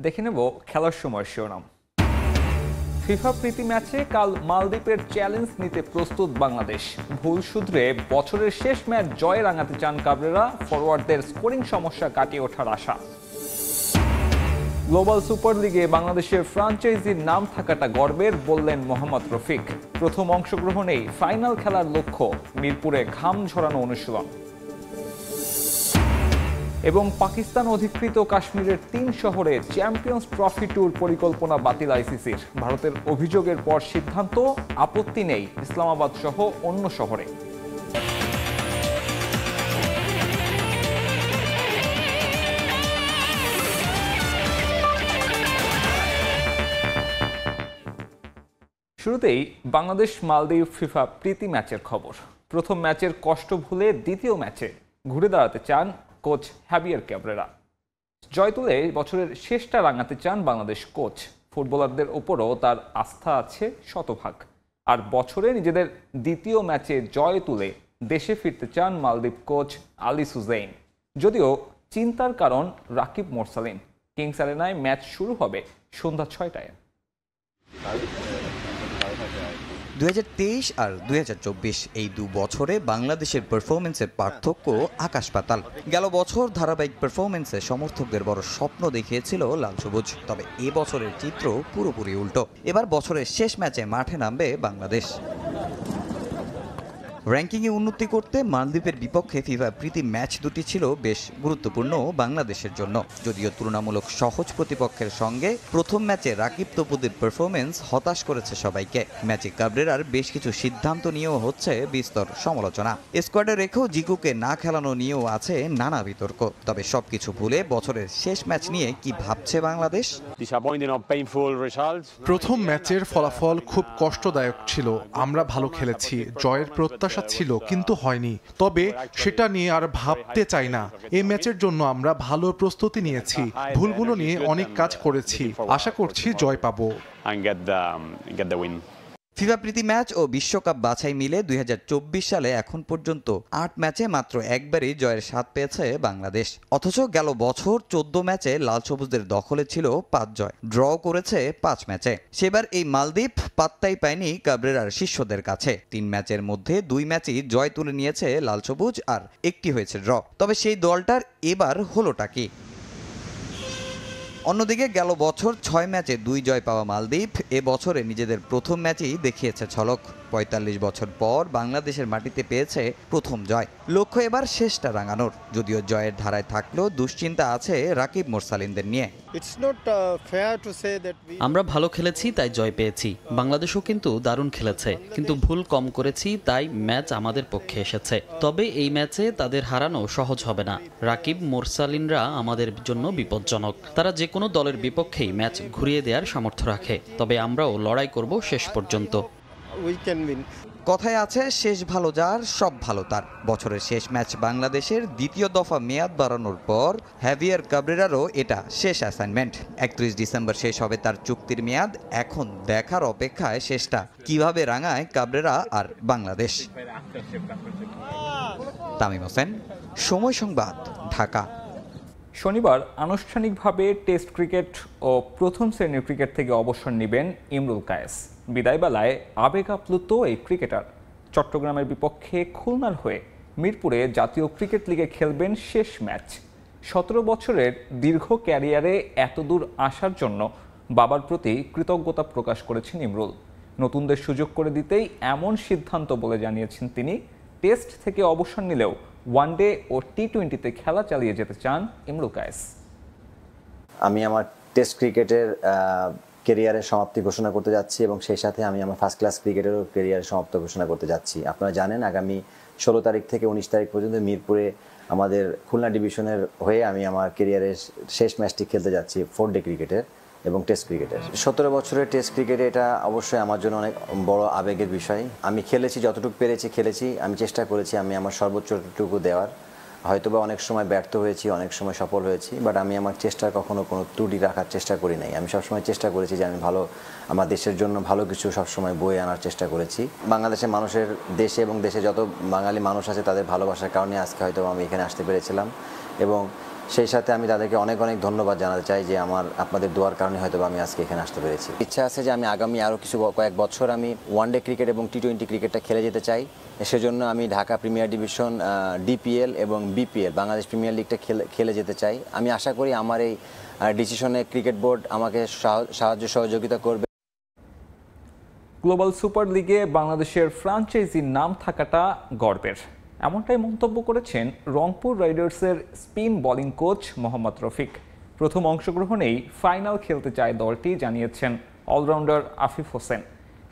দেখে নেব খেলার সময় শিরোনাম। ফিফা প্রীতি ম্যাচে কাল মালদ্বীপের চ্যালেঞ্জ নিতে প্রস্তুত বাংলাদেশ। ভুল শুধরে বছরের শেষ ম্যাচ জয়ে রাঙাতে চান কাবরেরা, ফরওয়ার্ডদের স্কোরিং সমস্যা কাটিয়ে ওঠার আশা। গ্লোবাল সুপার লিগে বাংলাদেশের ফ্রাঞ্চাইজির নাম থাকাটা গর্বের, বললেন মোহাম্মদ রফিক। প্রথম অংশগ্রহণেই ফাইনাল খেলার লক্ষ্য, মিরপুরে ঘাম ঝরানো অনুশীলন। এবং পাকিস্তান অধিকৃত কাশ্মীরের ৩ শহরে চ্যাম্পিয়ন্স ট্রফি ট্যুর পরিকল্পনা বাতিল আইসিসির। ভারতের অভিযোগের পর সিদ্ধান্ত, আপত্তি নেই ইসলামাবাদ সহ অন্য শহরে। শুরুতেই বাংলাদেশ মালদ্বীপ ফিফা প্রীতি ম্যাচের খবর। প্রথম ম্যাচের কষ্ট ভুলে দ্বিতীয় ম্যাচে ঘুরে দাঁড়াতে চান কোচ হ্যাভিয়ার ক্যাবরেরা। জয় তুলে বছরের শেষটা রাঙাতে চান বাংলাদেশ কোচ। ফুটবলারদের ওপরও তার আস্থা আছে শতভাগ। আর বছরে নিজেদের দ্বিতীয় ম্যাচে জয় তুলে দেশে ফিরতে চান মালদ্বীপ কোচ আলী সুজাইন। যদিও চিন্তার কারণ রাকিব মোরসালিন। কিংস অ্যারেনায় ম্যাচ শুরু হবে সন্ধ্যা ৬টায়। ২০২৩ আর ২০২৪ এই ২ বছরে বাংলাদেশের পারফরমেন্সের পার্থক্য আকাশ পাতাল। গেল বছর ধারাবাহিক পারফরমেন্সে সমর্থকদের বড় স্বপ্ন দেখিয়েছিল লাল সবুজ। তবে এ বছরের চিত্র পুরোপুরি উল্টো। এবার বছরের শেষ ম্যাচে মাঠে নামবে বাংলাদেশ। র্যাঙ্কিংয়ে উন্নতি করতে মালদ্বীপের বিপক্ষে ফিফা প্রীতি ম্যাচ দুটি ছিল বেশ গুরুত্বপূর্ণ বাংলাদেশের জন্য। যদিও তুলনামূলক সহজ প্রতিপক্ষের সঙ্গে প্রথম ম্যাচে রাকিব তপুদের পারফরমেন্স হতাশ করেছে সবাইকে। ম্যাচে কাবরেরার বেশ কিছু সিদ্ধান্ত নিয়েও হচ্ছে বিস্তর সমালোচনা। স্কোয়াডে রেখেও জিকুকে না খেলানো নিয়েও আছে নানা বিতর্ক। তবে সবকিছু ভুলে বছরের শেষ ম্যাচ নিয়ে কি ভাবছে বাংলাদেশ? প্রথম ম্যাচের ফলাফল খুব কষ্টদায়ক ছিল। আমরা ভালো খেলেছি, জয়ের প্রত্যাশা ছিল, কিন্তু হয়নি। তবে সেটা নিয়ে আর ভাবতে চাই না। এই ম্যাচের জন্য আমরা ভালো প্রস্তুতি নিয়েছি, ভুলগুলো নিয়ে অনেক কাজ করেছি। আশা করছি জয় পাবো। ফিফা প্রীতি ম্যাচ ও বিশ্বকাপ বাছাই মিলে ২০২৪ সালে এখন পর্যন্ত ৮ ম্যাচে মাত্র একবারই জয়ের স্বাদ পেয়েছে বাংলাদেশ। অথচ গেল বছর ১৪ ম্যাচে লাল সবুজদের দখলে ছিল ৫ জয়, ড্র করেছে ৫ ম্যাচে। সেবার এই মালদ্বীপ পাত্তাই পায়নি কাবরেরার শিষ্যদের কাছে। ৩ ম্যাচের মধ্যে ২ ম্যাচই জয় তুলে নিয়েছে লাল সবুজ, আর একটি হয়েছে ড্র। তবে সেই দলটার এবার হলোটা কি? অন্যদিকে গেল বছর ৬ ম্যাচে ২ জয় পাওয়া মালদ্বীপ এ বছরে নিজেদের প্রথম ম্যাচেই দেখিয়েছে ঝলক। ৪৫ বছর পর বাংলাদেশের মাটিতে পেয়েছে প্রথম জয়। লক্ষ্য এবার শেষটা রাঙানোর। যদিও জয়ের ধারায় থাকলেও দুশ্চিন্তা আছে রাকিব মোরসালিনদের নিয়ে। আমরা ভালো খেলেছি তাই জয় পেয়েছি। বাংলাদেশও কিন্তু দারুণ খেলেছে, কিন্তু ভুল কম করেছি তাই ম্যাচ আমাদের পক্ষে এসেছে। তবে এই ম্যাচে তাদের হারানো সহজ হবে না। রাকিব মোরসালিনরা আমাদের জন্য বিপজ্জনক। তারা যে কোনো দলের বিপক্ষেই ম্যাচ ঘুরিয়ে দেওয়ার সামর্থ্য রাখে। তবে আমরাও লড়াই করব শেষ পর্যন্ত। কথায় আছে, শেষ ভালো যার সব ভালো তার। বছরের শেষ ম্যাচ বাংলাদেশের দ্বিতীয় দফা মেয়াদ বাড়ানোর পর হ্যাভিয়ার কাবরেরারও এটা শেষ অ্যাসাইনমেন্ট। ৩১ ডিসেম্বর শেষ হবে তার চুক্তির মেয়াদ। এখন দেখার অপেক্ষায় শেষটা কিভাবে রাঙায় কাবরেরা আর বাংলাদেশ। তামিম হোসেন, সময় সংবাদ, ঢাকা। শনিবার আনুষ্ঠানিকভাবে টেস্ট ক্রিকেট ও প্রথম শ্রেণীর ক্রিকেট থেকে অবসর নেবেন ইমরুল কায়েস। বিদায়বেলায় আবেগ আপ্লুত এই ক্রিকেটার চট্টগ্রামের বিপক্ষে খুলনার হয়ে মিরপুরে জাতীয় ক্রিকেট লিগে খেলবেন শেষ ম্যাচ। ১৭ বছরের দীর্ঘ ক্যারিয়ারে এতদূর আসার জন্য বাবার প্রতি কৃতজ্ঞতা প্রকাশ করেছেন ইমরুল। নতুনদের সুযোগ করে দিতেই এমন সিদ্ধান্ত বলে জানিয়েছেন তিনি। টেস্ট থেকে অবসর নিলেও ওয়ানডে ও টি-20-তে খেলা চালিয়ে যেতে চান ইমরুল কায়েস। আমি আমার টেস্ট ক্রিকেটের ক্যারিয়ারের সমাপ্তি ঘোষণা করতে যাচ্ছি এবং সেই সাথে আমি আমার ফার্স্ট ক্লাস ক্রিকেটেরও ক্যারিয়ারের সমাপ্তি ঘোষণা করতে যাচ্ছি। আপনারা জানেন, আগামী ১৬ তারিখ থেকে ১৯ তারিখ পর্যন্ত মিরপুরে আমাদের খুলনা ডিভিশনের হয়ে আমি আমার ক্যারিয়ারের শেষ ম্যাচটি খেলতে যাচ্ছি 4 ডে ক্রিকেটের এবং টেস্ট ক্রিকেটের। ১৭ বছরের টেস্ট ক্রিকেটে এটা অবশ্যই আমার জন্য অনেক বড় আবেগের বিষয়। আমি খেলেছি, যতটুকু পেরেছি খেলেছি। আমি চেষ্টা করেছি আমি আমার সর্বোচ্চটুকু দেওয়ার। হয়তোবা অনেক সময় ব্যর্থ হয়েছি, অনেক সময় সফল হয়েছি, বাট আমি আমার চেষ্টার কখনো কোনো ত্রুটি রাখার চেষ্টা করি নাই। আমি সবসময় চেষ্টা করেছি যে আমি আমার দেশের জন্য ভালো কিছু সবসময় বয়ে আনার চেষ্টা করেছি। বাংলাদেশের মানুষের দেশে এবং দেশে যত বাঙালি মানুষ আছে তাদের ভালোবাসার কারণে আজকে হয়তো আমি এখানে আসতে পেরেছিলাম এবং সেই সাথে আমি তাদেরকে অনেক অনেক ধন্যবাদ জানাতে চাই যে আপনাদের দোয়ার কারণে হয়তো আমি আজকে এখানে আসতে পেরেছি। ইচ্ছা আছে যে আমি আগামী আরও কয়েক বছর আমি ওয়ানডে ক্রিকেট এবং টি-20 ক্রিকেটটা খেলে যেতে চাই। সেজন্য আমি ঢাকা প্রিমিয়ার ডিভিশন, ডিপিএল এবং বিপিএল বাংলাদেশ প্রিমিয়ার লিগটা খেলে যেতে চাই। আমি আশা করি আমার এই ডিসিশনে ক্রিকেট বোর্ড আমাকে সহযোগিতা করবে। গ্লোবাল সুপার লিগে বাংলাদেশের ফ্র্যাঞ্চাইজির নাম থাকাটা গর্বের, এমনটাই মন্তব্য করেছেন রংপুর রাইডার্সের spin bowling coach Mohammad Rafique. প্রথম অংশগ্রহণেই ফাইনাল খেলতে চায় দলটি, জানিয়েছেন অলরাউন্ডার আফিফ হোসেন।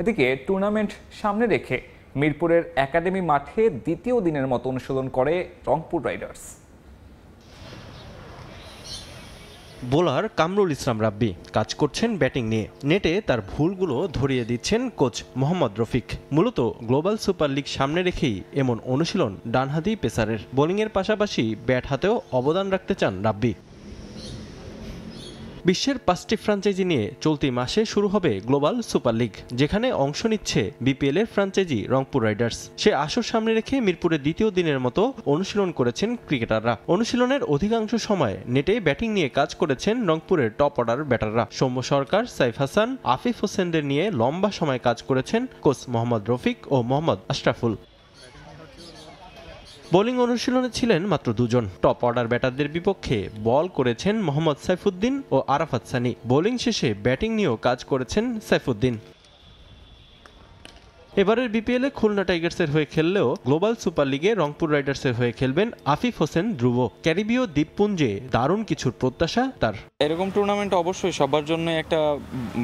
এদিকে টুর্নামেন্ট সামনে রেখে মিরপুরের একাডেমি মাঠে দ্বিতীয় দিনের মতো অনুশীলন করে রংপুর রাইডার্স। বোলার কামরুল ইসলাম রাব্বি কাজ করছেন ব্যাটিং নিয়ে। নেটে তার ভুলগুলো ধরিয়ে দিচ্ছেন কোচ মোহাম্মদ রফিক। মূলত গ্লোবাল সুপার লিগ সামনে রেখেই এমন অনুশীলন ডানহাতি পেসারের। বোলিংয়ের পাশাপাশি ব্যাট হাতেও অবদান রাখতে চান রাব্বি। বিশ্বের 5টি ফ্র্যাঞ্চাইজি নিয়ে চলতি মাসে শুরু হবে গ্লোবাল সুপার লিগ, যেখানে অংশ নিচ্ছে বিপিএল এর ফ্র্যাঞ্চাইজি রংপুর রাইডার্স। সে আসর সামনে রেখে মিরপুরে দ্বিতীয় দিনের মতো অনুশীলন করেছেন ক্রিকেটাররা। অনুশীলনের অধিকাংশ সময় নেটে ব্যাটিং নিয়ে কাজ করেছেন রংপুরের টপ অর্ডার ব্যাটাররা। সৌম্য সরকার, সাইফ হাসান, আফিফ হোসেনদের নিয়ে লম্বা সময় কাজ করেছেন কোচ মোহাম্মদ রফিক ও মোহাম্মদ আশরাফুল। বোলিং অনুশীলনে ছিলেন মাত্র 2 জন। টপ অর্ডার ব্যাটারদের বিপক্ষে বল করেছেন মোহাম্মদ সাইফুদ্দিন ও আরাফাত সানি। বোলিং শেষে ব্যাটিং নিয়েও কাজ করেছেন সাইফুদ্দিন। এবারের বিপিএলে খুলনা টাইগার্সের হয়ে খেললেও গ্লোবাল সুপার লিগে রংপুর রাইডার্সের হয়ে খেলবেন আফিফ হোসেন ধ্রুব। ক্যারিবীয় দ্বীপপুঞ্জে দারুণ কিছুর প্রত্যাশা তার। এরকম টুর্নামেন্ট অবশ্যই সবার জন্য একটা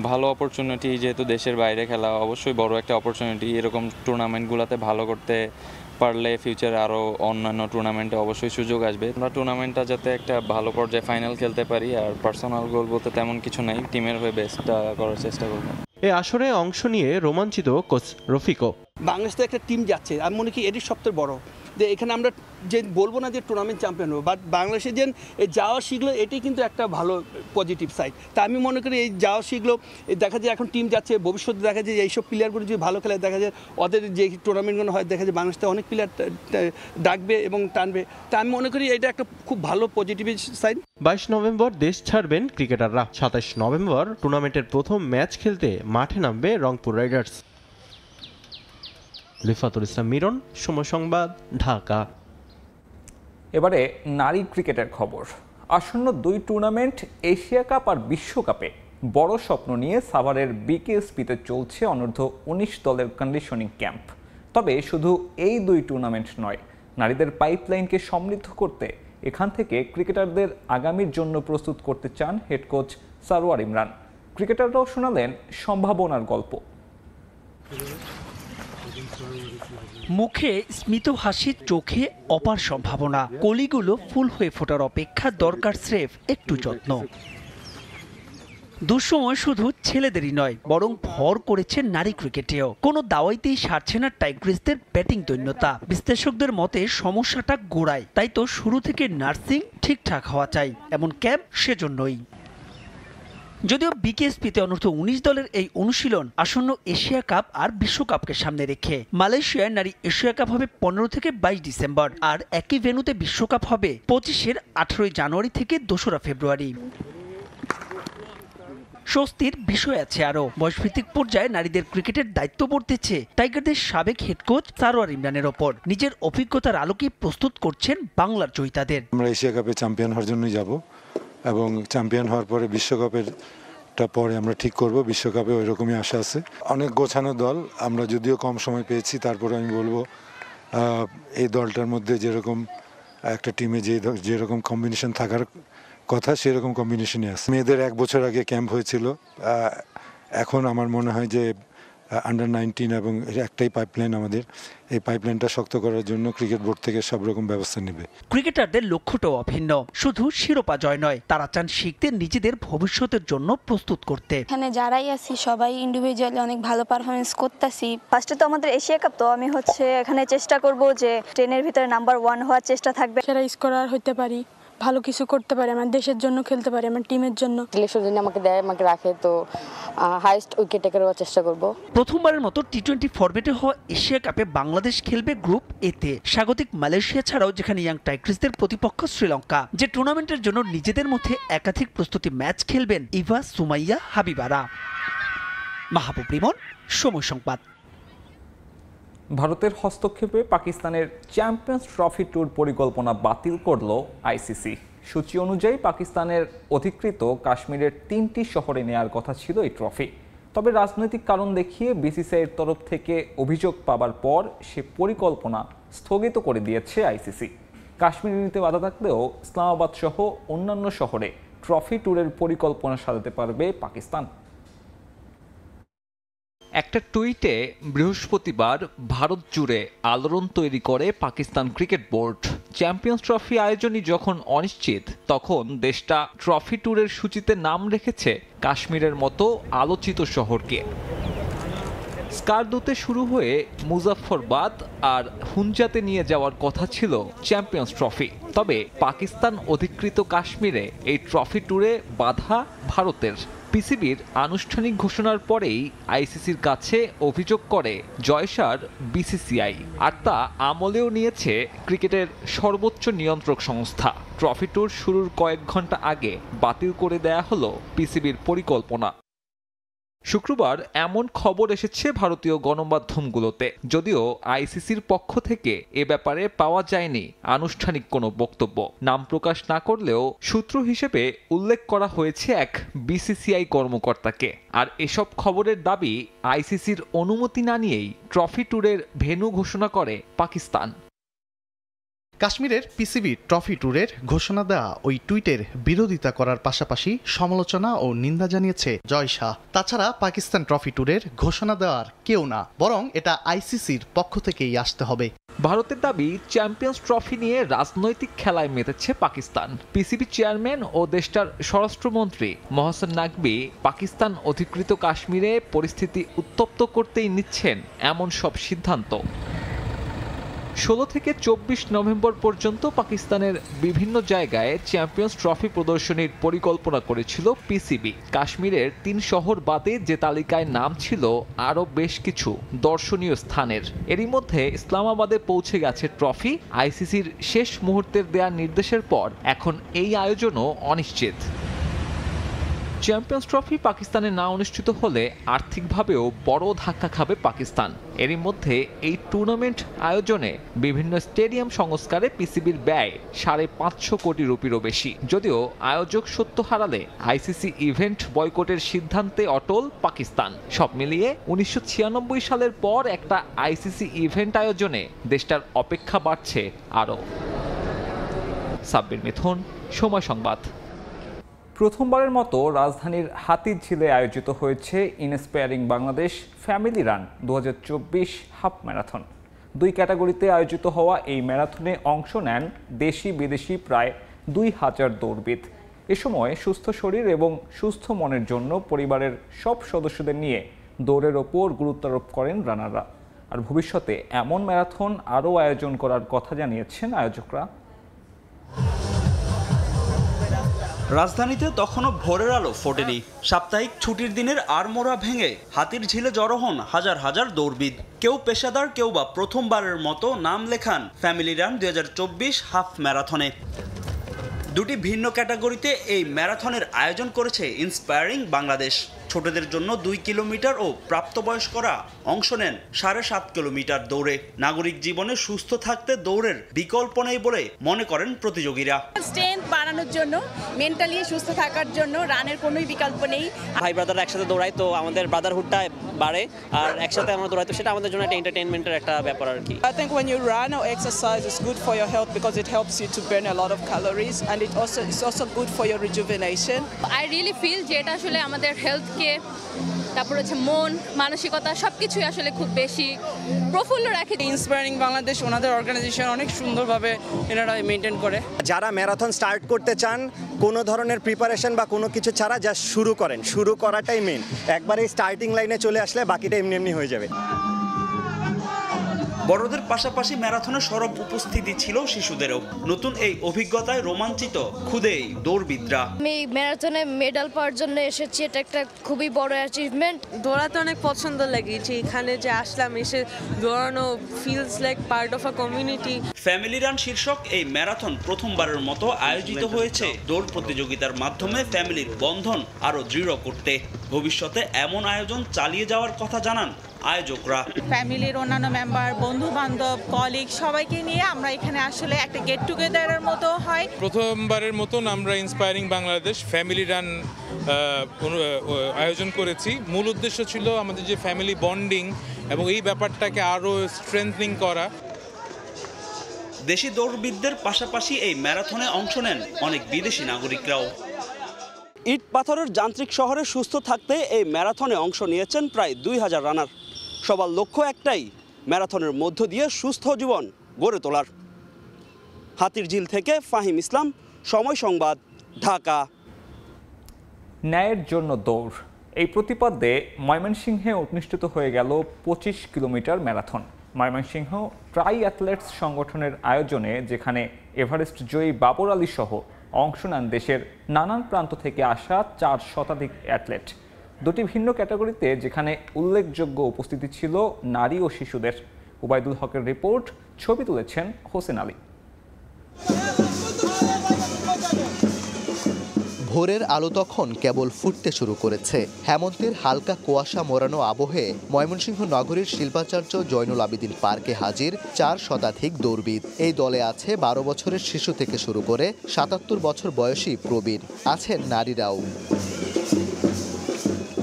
ভালো অপরচুনিটি, যেহেতু দেশের বাইরে খেলা অবশ্যই বড় একটা অপরচুনিটি। এরকম টুর্নামেন্টগুলোতে ভালো করতে পারলে ফিউচারে আরও অন্যান্য টুর্নামেন্টে অবশ্যই সুযোগ আসবে। আমরা টুর্নামেন্টটা যাতে একটা ভালো পর্যায়ে ফাইনাল খেলতে পারি, আর পার্সোনাল গোল বলতে তেমন কিছু নাই, টিমের হয়ে বেস্টটা করার চেষ্টা করব। এ আসরে অংশ নিয়ে রোমাঞ্চিত কোচ রফিকও। বাংলাদেশ থেকে একটা টিম যাচ্ছে, আমি মনে করি এটি সবচেয়ে বড় যে এখানে আমরা যে বলবো না যে টুর্নামেন্ট চ্যাম্পিয়ন হবো, বাট বাংলাদেশে যে এই যাওয়া শিখলো এটি কিন্তু একটা ভালো পজিটিভ সাইড। তা আমি মনে করি এই যাওয়া শিখলো, দেখা যায় এখন টিম যাচ্ছে, ভবিষ্যতে দেখা যায় এইসব প্লেয়ারগুলো যদি ভালো খেলে, দেখা যায় ওদের যে টুর্নামেন্টগুলো হয়, দেখা যায় বাংলাদেশে অনেক প্লেয়ার ডাকবে এবং টানবে। তা আমি মনে করি এটা একটা খুব ভালো পজিটিভ সাইড। 22 নভেম্বর দেশ ছাড়বেন ক্রিকেটাররা। 27 নভেম্বর টুর্নামেন্টের প্রথম ম্যাচ খেলতে মাঠে নামবে রংপুর রাইডার্স। লিফাতুল ইসলাম মিরন, সময় সংবাদ, ঢাকা। এবারে নারী ক্রিকেটের খবর। আসন্ন 2 টুর্নামেন্ট এশিয়া কাপ আর বিশ্বকাপে বড় স্বপ্ন নিয়ে সাভারের বিকেএসপিতে চলছে অনূর্ধ্ব 19 দলের কন্ডিশনিং ক্যাম্প। তবে শুধু এই 2 টুর্নামেন্ট নয়, নারীদের পাইপলাইনকে সমৃদ্ধ করতে এখান থেকে ক্রিকেটারদের আগামীর জন্য প্রস্তুত করতে চান হেড কোচ সারোয়ার ইমরান। ক্রিকেটাররাও শোনালেন সম্ভাবনার গল্প। মুখে স্মিত হাসি, চোখে অপার সম্ভাবনা। কলিগুলো ফুল হয়ে ফোটার অপেক্ষা, দরকার স্রেফ একটু যত্ন। দুঃসময় শুধু ছেলেদেরই নয়, বরং ভর করেছে নারী ক্রিকেটেও। কোনো দাওয়াইতেই সারছে না টাইগ্রিসদের ব্যাটিং দৈন্যতা। বিশ্লেষকদের মতে সমস্যাটা গোড়ায়। তাই তো শুরু থেকে নার্সিং ঠিকঠাক হওয়া চাই, এমন ক্যাম্প সেজন্যই। যদিও বিকেএসপিতে অনূর্ধ্ব 19 দলের এই অনুশীলন আসন্ন এশিয়া কাপ আর বিশ্বকাপকে সামনে রেখে। মালয়েশিয়ায় নারী এশিয়া কাপ হবে 15 থেকে 22 ডিসেম্বর, আর একই ভেন্যুতে বিশ্বকাপ হবে 25-এর 18 জানুয়ারি থেকে 2রা ফেব্রুয়ারি। স্বস্তির বিষয় আছে আরও। বয়সভিত্তিক পর্যায়ে নারীদের ক্রিকেটের দায়িত্ব পড়তেছে টাইগারদের সাবেক হেড কোচ সারোয়ার ইমরানের ওপর। নিজের অভিজ্ঞতার আলোকে প্রস্তুত করছেন বাংলার জয়িতাদের। আমরা এশিয়া কাপে চ্যাম্পিয়ন হওয়ার জন্যই যাব, এবং চ্যাম্পিয়ন হওয়ার পরে বিশ্বকাপের পরে আমরা ঠিক করব। বিশ্বকাপে ওই রকমই আশা আছে। অনেক গোছানো দল, আমরা যদিও কম সময় পেয়েছি, তারপরে আমি বলবো এই দলটার মধ্যে যেরকম একটা টিমে যেরকম কম্বিনেশন থাকার কথা, সেরকম কম্বিনেশনই আছে। মেয়েদের 1 বছর আগে ক্যাম্প হয়েছিল। এখন আমার মনে হয় যে আন্ডার 19 এবং একটাই পাইপলাইন আমাদের, এই পাইপলাইনটা শক্ত করার জন্য ক্রিকেট বোর্ড থেকে সব রকম ব্যবস্থা নেবে। ক্রিকেটারদের লক্ষ্যটাও অভিন্ন, শুধু শিরোপা জয় নয়, তারা চান শিখতে নিজেদের ভবিষ্যতের জন্য প্রস্তুত করতে। এখানে যারাই আছি সবাই ইন্ডিভিজুয়ালি অনেক ভালো পারফরমেন্স করতেছি। ফার্স্টে তো আমাদের এশিয়া কাপ, তো আমি এখানে চেষ্টা করব যে 10-এর ভিতরে নাম্বার 1 হওয়ার চেষ্টা থাকবে। সেরা স্কোরার হতে পারি, ভালো কিছু করতে পারি, আমার দেশের জন্য খেলতে পারি, আমার টিমের জন্য। সিলেকশন যদি আমাকে দেয়, আমাকে রাখে, তো হাইয়েস্ট উইকেট টেকারের চেষ্টা করব। প্রথমবারের মতো টি-20 ফরম্যাটে হওয়া এশিয়া কাপে বাংলাদেশ খেলবে গ্রুপ এতে। স্বাগতিক মালয়েশিয়া ছাড়াও যেখানে ইয়াং টাইগ্রিসদের প্রতিপক্ষ শ্রীলঙ্কা, যে টুর্নামেন্টের জন্য নিজেদের মধ্যে একাধিক প্রস্তুতি ম্যাচ খেলবেন ইভা, সুমাইয়া, হাবিবারা। মাহবুব রিমন, সময় সংবাদ। ভারতের হস্তক্ষেপে পাকিস্তানের চ্যাম্পিয়ন্স ট্রফি ট্যুর পরিকল্পনা বাতিল করল আইসিসি। সূচি অনুযায়ী পাকিস্তানের অধিকৃত কাশ্মীরের 3টি শহরে নেয়ার কথা ছিল এই ট্রফি। তবে রাজনৈতিক কারণ দেখিয়ে বিসিসিআইয়ের তরফ থেকে অভিযোগ পাবার পর সে পরিকল্পনা স্থগিত করে দিয়েছে আইসিসি। কাশ্মীর নিতে বাধা থাকলেও ইসলামাবাদ সহ অন্যান্য শহরে ট্রফি ট্যুরের পরিকল্পনা সাজাতে পারবে পাকিস্তান। একটা টুইটে বৃহস্পতিবার ভারত জুড়ে আলোড়ন তৈরি করে Pakistan Cricket Board. Champions Trophy আয়োজনই যখন অনিশ্চিত, তখন দেশটা ট্রফি ট্যুরের সূচিতে নাম রেখেছে কাশ্মীরের মতো আলোচিত শহরকে। স্কারদুতে শুরু হয়ে মুজাফফরবাদ আর হুঞ্জাতে নিয়ে যাওয়ার কথা ছিল চ্যাম্পিয়ন্স ট্রফি। তবে পাকিস্তান অধিকৃত কাশ্মীরে এই ট্রফি ট্যুরে বাধা ভারতের। পিসিবির আনুষ্ঠানিক ঘোষণার পরেই আইসিসির কাছে অভিযোগ করে জয়সার বিসিসিআই, আর তা আমলেও নিয়েছে ক্রিকেটের সর্বোচ্চ নিয়ন্ত্রক সংস্থা। ট্রফি ট্যুর শুরুর কয়েক ঘন্টা আগে বাতিল করে দেয়া হলো পিসিবির পরিকল্পনা। শুক্রবার এমন খবর এসেছে ভারতীয় গণমাধ্যমগুলোতে, যদিও আইসিসির পক্ষ থেকে এ ব্যাপারে পাওয়া যায়নি আনুষ্ঠানিক কোনো বক্তব্য। নাম প্রকাশ না করলেও সূত্র হিসেবে উল্লেখ করা হয়েছে এক বিসিসিআই কর্মকর্তাকে। আর এসব খবরের দাবি, আইসিসির অনুমতি না নিয়েই ট্রফি ট্যুরের ভেন্যু ঘোষণা করে পাকিস্তান। কাশ্মীরের পিসিবি ট্রফি ট্যুরের ঘোষণা দেওয়া ওই টুইটের বিরোধিতা করার পাশাপাশি সমালোচনা ও নিন্দা জানিয়েছে জয় শাহ। তাছাড়া পাকিস্তান ট্রফি ট্যুরের ঘোষণা দেওয়ার কেউ না, বরং এটা আইসিসির পক্ষ থেকেই আসতে হবে। ভারতের দাবি, চ্যাম্পিয়ন্স ট্রফি নিয়ে রাজনৈতিক খেলায় মেতেছে পাকিস্তান। পিসিবি চেয়ারম্যান ও দেশটার স্বরাষ্ট্রমন্ত্রী মহসেন নাকভি পাকিস্তান অধিকৃত কাশ্মীরে পরিস্থিতি উত্তপ্ত করতেই নিচ্ছেন এমন সব সিদ্ধান্ত। 16 থেকে 24 নভেম্বর পর্যন্ত পাকিস্তানের বিভিন্ন জায়গায় চ্যাম্পিয়ন্স ট্রফি প্রদর্শনীর পরিকল্পনা করেছিল পিসিবি। কাশ্মীরের 3 শহর বাদে যে তালিকায় নাম ছিল আরও বেশ কিছু দর্শনীয় স্থানের। এরই মধ্যে ইসলামাবাদে পৌঁছে গেছে ট্রফি। আইসিসির শেষ মুহূর্তের দেয়া নির্দেশের পর এখন এই আয়োজনও অনিশ্চিত। চ্যাম্পিয়ন্স ট্রফি পাকিস্তানে না অনুষ্ঠিত হলে আর্থিকভাবেও বড় ধাক্কা খাবে পাকিস্তান। এরই মধ্যে এই টুর্নামেন্ট আয়োজনে বিভিন্ন স্টেডিয়াম সংস্কারে পিসিবির ব্যয় 550 কোটি রুপিরও বেশি। যদিও আয়োজক সত্য হারালে আইসিসি ইভেন্ট বয়কটের সিদ্ধান্তে অটল পাকিস্তান। সব মিলিয়ে 1996 সালের পর একটা আইসিসি ইভেন্ট আয়োজনে দেশটার অপেক্ষা বাড়ছে আরও। সাব্বির মিথুন, সময় সংবাদ। প্রথমবারের মতো রাজধানীর হাতিরঝিলে আয়োজিত হয়েছে inspiring Bangladesh family run 2024 half marathon. 2 ক্যাটাগরিতে আয়োজিত হওয়া এই ম্যারাথনে অংশ নেন দেশি বিদেশি প্রায় 2000 দৌড়বিদ। এ সময় সুস্থ শরীর এবং সুস্থ মনের জন্য পরিবারের সব সদস্যদের নিয়ে দৌড়ের ওপর গুরুত্ব আরোপ করেন রানাররা। আর ভবিষ্যতে এমন ম্যারাথন আরও আয়োজন করার কথা জানিয়েছেন আয়োজকরা। রাজধানীতে তখনও ভোরের আলো ফোটেনি। সাপ্তাহিক ছুটির দিনের আড়মোড়া ভেঙে হাতিরঝিলে জড়ো হন হাজার হাজার দৌড়বিদ। কেউ পেশাদার, কেউ বা প্রথমবারের মতো নাম লেখান ফ্যামিলি রান 2024 হাফ ম্যারাথনে। 2টি ভিন্ন ক্যাটাগরিতে এই ম্যারাথনের আয়োজন করেছে ইন্সপায়ারিং বাংলাদেশ। ছোটদের জন্য 2 কিলোমিটার ও প্রাপ্তবয়স্করা অংশ নেন 7.5 কিলোমিটার দৌড়ে। নাগরিক জীবনে সুস্থ থাকতে দৌড়ের বিকল্প নেই বলে মনে করেন প্রতিযোগীরা। স্ট্রেংথ বাড়ানোর জন্য, মেন্টালি সুস্থ থাকার জন্য রানের কোনোই বিকল্প নেই। ভাই ব্রাদাররা একসাথে দৌড়াই তো আমাদের ব্রাদারহুডটা বাড়ে, আর একসাথে আমরা দৌড়াই তো সেটা আমাদের জন্য একটা এন্টারটেইনমেন্টের একটা ব্যাপার আর কি। I think when you run or exercise it's good for your health because it helps you to burn a lot of calories and it's also good for your rejuvenation. I really feel যে এটা আসলে আমাদের হেলথকে, তারপর হচ্ছে মন, মানসিকতা সবকিছুই আসলে খুব বেশি প্রফুল্ল রাখে। ইন্সপায়ারিং বাংলাদেশ ওনাদের অর্গানাইজেশন অনেক সুন্দরভাবে এনারা মেনটেন করে। যারা ম্যারাথন স্টার্ট করতে চান, কোনো ধরনের প্রিপারেশন বা কোনো কিছু ছাড়া জাস্ট শুরু করেন, শুরু করাটাই মেন। একবার এই স্টার্টিং লাইনে চলে আসলে বাকিটা এমনি এমনি হয়ে যাবে। বড়দের পাশাপাশি ম্যারাথনে সরব উপস্থিতি ছিল শিশুদেরও। নতুন এই অভিজ্ঞতায় রোমাঞ্চিত খুদেই দৌড়বিদরা। আমি ম্যারাথনে মেডাল পাওয়ার জন্য এসেছি, এটা একটা খুবই বড় অ্যাচিভমেন্ট। দৌড়াতে অনেক পছন্দ লেগেছে, এখানে যে আসলাম এসে দৌড়ানো feels like part of a community. Family run শীর্ষক এই ম্যারাথন প্রথমবারের মতো আয়োজিত হয়েছে দৌড় প্রতিযোগিতার মাধ্যমে ফ্যামিলির বন্ধন আরো দৃঢ় করতে। ভবিষ্যতে এমন আয়োজন চালিয়ে যাওয়ার কথা জানান আয়োজকরা। ফ্যামিলির অন্যান্য মেম্বার, বন্ধু বান্ধব, কলিগ সবাইকে নিয়ে আমরা এখানে আসলে একটা গেট টুগেদারের মতো হয়। প্রথমবারের মতন আমরা ইন্সপায়ারিং বাংলাদেশ ফ্যামিলি রান আয়োজন করেছি। মূল উদ্দেশ্য ছিল আমাদের যে ফ্যামিলি বন্ডিং এবং এই ব্যাপারটাকে আরও স্ট্রেংথেনিং করা। দেশি দৌড়বিদদের পাশাপাশি এই ম্যারাথনে অংশ নেন অনেক বিদেশি নাগরিকরাও। ইট পাথরের যান্ত্রিক শহরে সুস্থ থাকতে এই ম্যারাথনে অংশ নিয়েছেন প্রায় 2000 রানার। সবার লক্ষ্য একটাই, ম্যারাথনের মধ্য দিয়ে সুস্থ জীবন গড়ে তোলার। হাতিরঝিল থেকে ফাহিম ইসলাম, সময় সংবাদ, ঢাকা। ন্যায়ের জন্য দৌড়, এই প্রতিপাদ্যে ময়মনসিংহে অনুষ্ঠিত হয়ে গেল 25 kilometre marathon. Mymensingh try athlete's সংগঠনের আয়োজনে, যেখানে এভারেস্ট জয়ী বাবর আলী সহ অংশ নেন দেশের নানান প্রান্ত থেকে আসা 4 শতাধিক অ্যাথলেট। দুটি ভিন্ন ক্যাটাগরিতে, যেখানে উল্লেখযোগ্য উপস্থিতি ছিল নারী ও শিশুদের। উবাইদুল হকের রিপোর্ট, ছবি তুলেছেন হোসেন আলী। ভোরের আলো তখন কেবল ফুটতে শুরু করেছে। হেমন্তের হালকা কুয়াশা মোড়ানো আবহে ময়মনসিংহ নগরীর শিল্পাচার্য জয়নুল আবেদিন পার্কে হাজির 4 শতাধিক দৌড়বিদ। এই দলে আছে 12 বছরের শিশু থেকে শুরু করে 77 বছর বয়সী প্রবীণ, আছেন নারীরাও।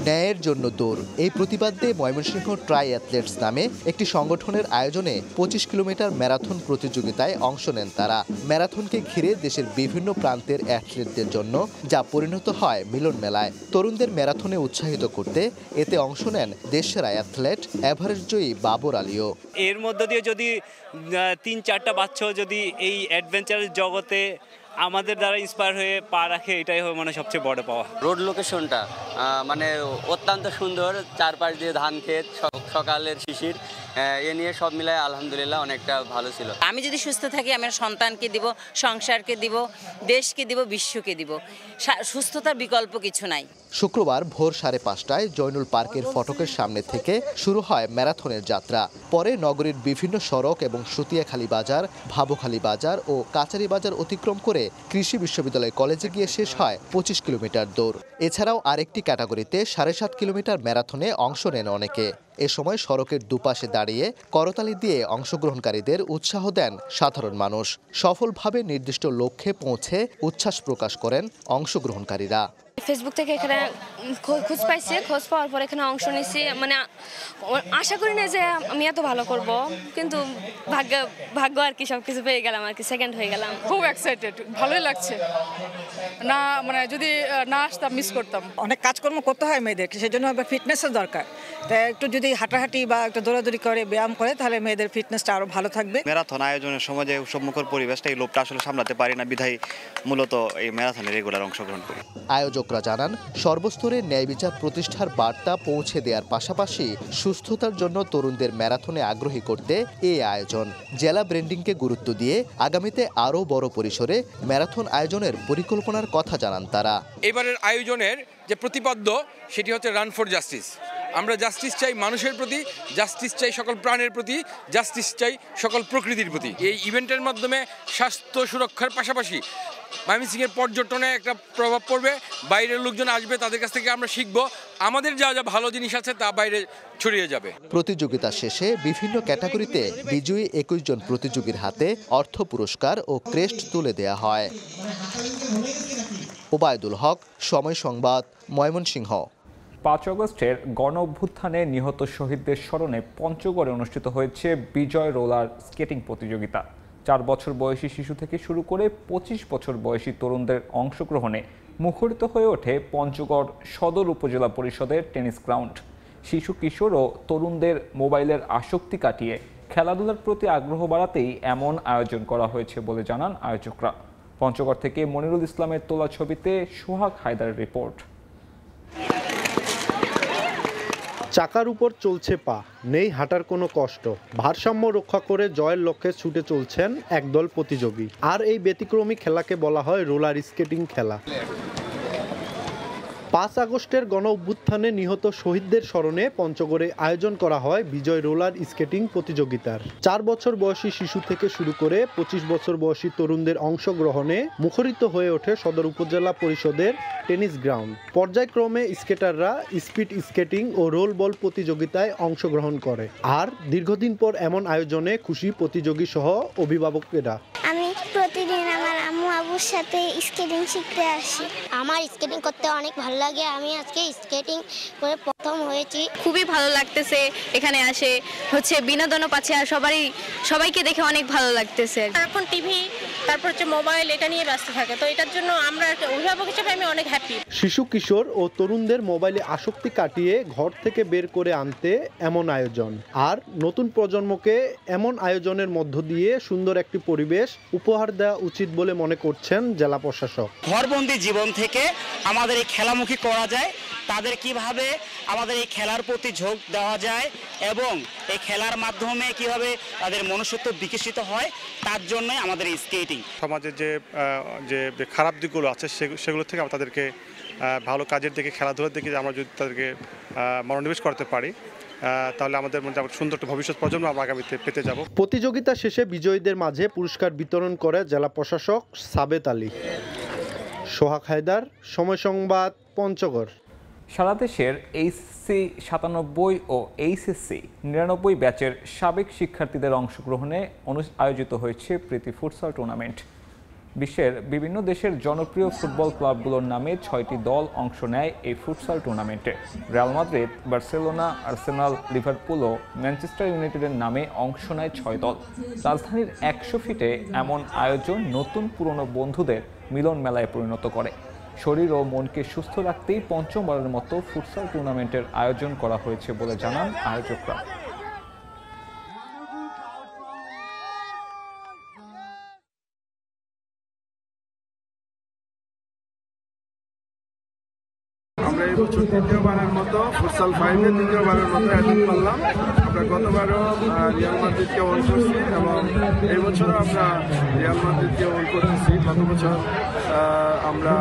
ন্যায়ের জন্য দৌড়, এই প্রতিবাদে ময়মনসিংহ ট্রাই অ্যাথলেটস নামে একটি সংগঠনের আয়োজনে 25 কিলোমিটার ম্যারাথন প্রতিযোগিতায় অংশ নেন তারা। ম্যারাথনকে ঘিরে দেশের বিভিন্ন প্রান্তের অ্যাথলেটদের জন্য যা পরিণত হয় মিলন মেলায়। তরুণদের ম্যারাথনে উৎসাহিত করতে এতে অংশ নেন দেশসেরা অ্যাথলেট এভারেস্ট জয়ী বাবর আলীও। এর মধ্য দিয়ে যদি 3-4টা বাচ্চা যদি এই অ্যাডভেঞ্চারের জগতে আমাদের দ্বারা ইন্সপায়ার হয়ে পা রাখে, এটাই মানে সবচেয়ে বড় পাওয়া। রোড লোকেশনটা মানে অত্যন্ত সুন্দর, চারপাশ দিয়ে ধান ক্ষেত, সকালের শিশির, এ নিয়ে সব মিলায় আলহামদুলিল্লাহ অনেকটা ভালো ছিল। আমি যদি সুস্থ থাকি, আমার সন্তানকে দিব, সংসারকে দিব, দেশকে দিব, বিশ্বকে দিব। সুস্থতার বিকল্প কিছু নাই। শুক্রবার ভোর 5:30টায় জয়নুল পার্কের ফটকের সামনে থেকে শুরু হয় ম্যারাথনের যাত্রা। পরে নগরীর বিভিন্ন সড়ক এবং সুতিয়াখালী বাজার, ভাবুখালী বাজার ও কাচারি বাজার অতিক্রম করে কৃষি বিশ্ববিদ্যালয় কলেজে গিয়ে শেষ হয় 25 কিলোমিটার দৌড়। এছাড়াও আরেকটি ক্যাটাগরিতে 7.5 কিলোমিটার ম্যারাথনে অংশ নেন অনেকে। এ সময় সড়কের দুপাশে দাঁড়িয়ে করতালি দিয়ে অংশগ্রহণকারীদের উৎসাহ দেন সাধারণ মানুষ। সফলভাবে নির্দিষ্ট লক্ষ্যে পৌঁছে উচ্ছ্বাস প্রকাশ করেন অংশগ্রহণকারীরা। ফেসবুক থেকে এখানে খোঁজ পাইছি, খোঁজ পাওয়ার পর এখানে অংশ নিয়েছি। মানে আশা করি না যে আমি এত ভালো করব, কিন্তু ভাগ্য আর কি, সবকিছু পেয়ে গেলাম আর কি, সেকেন্ড হয়ে গেলাম। খুব এক্সাইটেড, ভালোই লাগছে। না মানে যদি না আসতাম মিস করতাম। অনেক কাজকর্ম করতে হয় মেয়েদেরকে, সেই জন্য ফিটনেসের দরকার। তাই একটু যদি হাঁটাহাঁটি বা একটু দৌড়াদৌড়ি করে ব্যায়াম করে, তাহলে মেয়েদের ফিটনেসটা আরো ভালো থাকবে। ম্যারাথন আয়োজনের সময় যে উৎসবমুখর পরিবেশটা, এই লোভটা আসলে সামলাতে পারি না, বিধায় মূলত এই ম্যারাথনে রেগুলার অংশগ্রহণ করি। আয়োজকরা জানান, সর্বস্তরে ন্যায় বিচার প্রতিষ্ঠার বার্তা পৌঁছে দেওয়ার পাশাপাশি সুস্থতার জন্য তরুণদের ম্যারাথনে আগ্রহী করতে এই আয়োজন। জেলা ব্র্যান্ডিংকে গুরুত্ব দিয়ে আগামীতে আরও বড় পরিসরে ম্যারাথন আয়োজনের পরিকল্পনার কথা জানান তারা। এবারের আয়োজনের যে প্রতিপাদ্য, সেটি হচ্ছে রান ফর জাস্টিস। আমরা জাস্টিস চাই মানুষের প্রতি, জাস্টিস চাই সকল প্রাণের প্রতি, জাস্টিস চাই সকল প্রকৃতির প্রতি। এই ইভেন্টের মাধ্যমে স্বাস্থ্য সুরক্ষার পাশাপাশি ময়মনসিংহের পর্যটনে একটা প্রভাব পড়বে। বাইরের লোকজন আসবে, তাদের কাছ থেকে আমরা শিখব, আমাদের যা যা ভালো জিনিস আছে তা বাইরে ছড়িয়ে যাবে। প্রতিযোগিতা শেষে বিভিন্ন ক্যাটাগরিতে বিজয়ী 21 জন প্রতিযোগীর হাতে অর্থ পুরস্কার ও ক্রেস্ট তুলে দেয়া হয়। ওবায়দুল হক, সময় সংবাদ, ময়মনসিংহ। 5 আগস্টের গণ অভ্যুত্থানে নিহত শহীদদের স্মরণে পঞ্চগড়ে অনুষ্ঠিত হয়েছে বিজয় রোলার স্কেটিং প্রতিযোগিতা। 4 বছর বয়সী শিশু থেকে শুরু করে 25 বছর বয়সী তরুণদের অংশগ্রহণে মুখরিত হয়ে ওঠে পঞ্চগড় সদর উপজেলা পরিষদের টেনিস গ্রাউন্ড। শিশু কিশোর ও তরুণদের মোবাইলের আসক্তি কাটিয়ে খেলাধুলার প্রতি আগ্রহ বাড়াতেই এমন আয়োজন করা হয়েছে বলে জানান আয়োজকরা। পঞ্চগড় থেকে মনিরুল ইসলামের তোলা ছবিতে সোহাগ হায়দারের রিপোর্ট। চাকার উপর চলছে পা, নেই হাঁটার কোনো কষ্ট। ভারসাম্য রক্ষা করে জয়ের লক্ষ্যে ছুটে চলছেন একদল প্রতিযোগী। আর এই ব্যতিক্রমী খেলাকে বলা হয় রোলার স্কেটিং খেলা। 5 আগস্টের গণ অভ্যুত্থানে নিহত শহীদদের স্মরণে পঞ্চগড়ে আয়োজন করা হয় বিজয় রোলার স্কেটিং প্রতিযোগিতার। 4 বছর বয়সী শিশু থেকে শুরু করে 25 বছর বয়সী তরুণদের অংশগ্রহণে মুখরিত হয়ে ওঠে সদর উপজেলা পরিষদের টেনিস গ্রাউন্ড। পর্যায়ক্রমে স্কেটাররা স্পিড স্কেটিং ও রোল বল প্রতিযোগিতায় অংশগ্রহণ করে। আর দীর্ঘদিন পর এমন আয়োজনে খুশি প্রতিযোগী সহ অভিভাবকেরা। আমি প্রতিদিন আমার আম্মু আবুর সাথে স্কেটিং শিখতে আসি। আমার স্কেটিং করতে অনেক ভালো লাগে। আমি আজকে স্কেটিং করে প্রথম হয়েছি। খুবই ভালো লাগতেছে এখানে আসে, বিনোদনও পাচ্ছে আর সবাইকে দেখে অনেক ভালো লাগতেছে। এখন টিভি, তারপর মোবাইল, এটা নিয়ে ব্যস্ত থাকে, তো এটার জন্য আমরা অভিভাবক হিসেবে আমি অনেক হ্যাপি। শিশু কিশোর ও তরুণদের মোবাইলে আসক্তি কাটিয়ে ঘর থেকে বের করে আনতে এমন আয়োজন। আর নতুন প্রজন্মকে এমন আয়োজনের মধ্য দিয়ে সুন্দর একটি পরিবেশ উপহার দেওয়া উচিত বলে মনে করছেন জেলা প্রশাসক। ঘরবন্দি জীবন থেকে আমাদের এই খেলামুখী করা যায়, তাদের কিভাবে আমাদের এই খেলার প্রতি ঝোঁক দেওয়া যায় এবং এই খেলার মাধ্যমে কিভাবে তাদের মনুষ্যত্ব বিকশিত হয়, তার জন্যই আমাদের এই স্কেটিং। সমাজের যে খারাপ দিকগুলো আছে সেগুলো থেকে আমরা তাদেরকে ভালো কাজের দিকে, খেলাধুলার দিকে আমরা যদি তাদেরকে মনোনিবেশ করতে পারি, তাহলে আমাদের মধ্যে সুন্দর একটা ভবিষ্যৎ প্রজন্ম আমরা আগামীতে পেতে যাব। প্রতিযোগিতা শেষে বিজয়ীদের মাঝে পুরস্কার বিতরণ করে জেলা প্রশাসক সাবেত আলী। সোহাগ হায়দার, সময় সংবাদ, পঞ্চগড়। সারা দেশের এইচএসসি 97 ও এইচএসসি 99 ব্যাচের সাবেক শিক্ষার্থীদের অংশগ্রহণে আয়োজিত হয়েছে প্রীতি ফুটসাল টুর্নামেন্ট। বিশ্বের বিভিন্ন দেশের জনপ্রিয় ফুটবল ক্লাবগুলোর নামে 6টি দল অংশ নেয় এই ফুটসাল টুর্নামেন্টে। Real Madrid, Barcelona, Arsenal, Liverpool ও ম্যানচেস্টার ইউনাইটেডের নামে অংশ নেয় 6 দল। রাজধানীর 100 ফিটে এমন আয়োজন নতুন পুরনো বন্ধুদের মিলন মেলায় পরিণত করে। শরীর ও মনকে সুস্থ রাখতেই পঞ্চমবারের মতো ফুটসাল টুর্নামেন্টের আয়োজন করা হয়েছে বলে জানান আয়োজকরা। আমরা এই বছর দ্বিতীয়বারের মতো ফুটসাল ফাইনালে দ্বিতীয়বারের মতো অ্যাটেন্ড করলাম। আমরা গতবারও রিয়াল মাদ্রিদকে ওন করছি এবং এই বছরও আমরা রিয়াল মাদ্রিদকে ওন করতেছি। গত বছর আমরা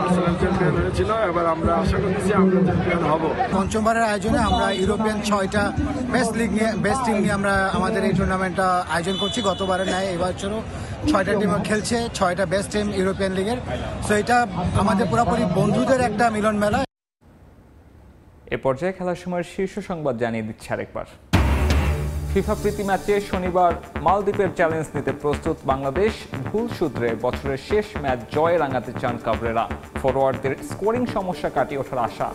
আর্সেনাল চ্যাম্পিয়ন হয়েছিল, এবার আমরা আশা করতেছি আমরা চ্যাম্পিয়ন হব। পঞ্চমবারের আয়োজনে আমরা ইউরোপিয়ান 6টা বেস্ট টিম নিয়ে আমরা আমাদের এই টুর্নামেন্টটা আয়োজন করছি। গতবারের ন্যায় এবছরও 6টা টিম খেলছে, 6টা বেস্ট টিম ইউরোপিয়ান লিগের। সো এটা আমাদের পুরোপুরি বন্ধুদের একটা মিলন মেলা। এ পর্যায়ে খেলার সময় শীর্ষ সংবাদ জানিয়ে দিচ্ছে আরেকবার। ফিফা প্রীতি ম্যাচে শনিবার মালদ্বীপের চ্যালেঞ্জ নিতে প্রস্তুত বাংলাদেশ। ভুল সূত্রে বছরের শেষ ম্যাচ জয়ে রাঙাতে চান কাবরেরা। ফরোয়ার্ডদের স্কোরিং সমস্যা কাটিয়ে ওঠার আশা।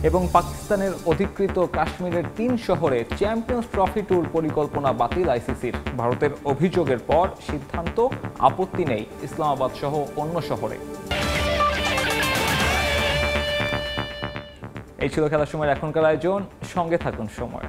এবং পাকিস্তানের অধিকৃত কাশ্মীরের 3 শহরে চ্যাম্পিয়ন্স ট্রফি ট্যুর পরিকল্পনা বাতিল আইসিসির। ভারতের অভিযোগের পর সিদ্ধান্ত, আপত্তি নেই ইসলামাবাদ সহ অন্য শহরে। এই ছিল খেলার সময়ের এখনকার আয়োজন। সঙ্গে থাকুন সময়।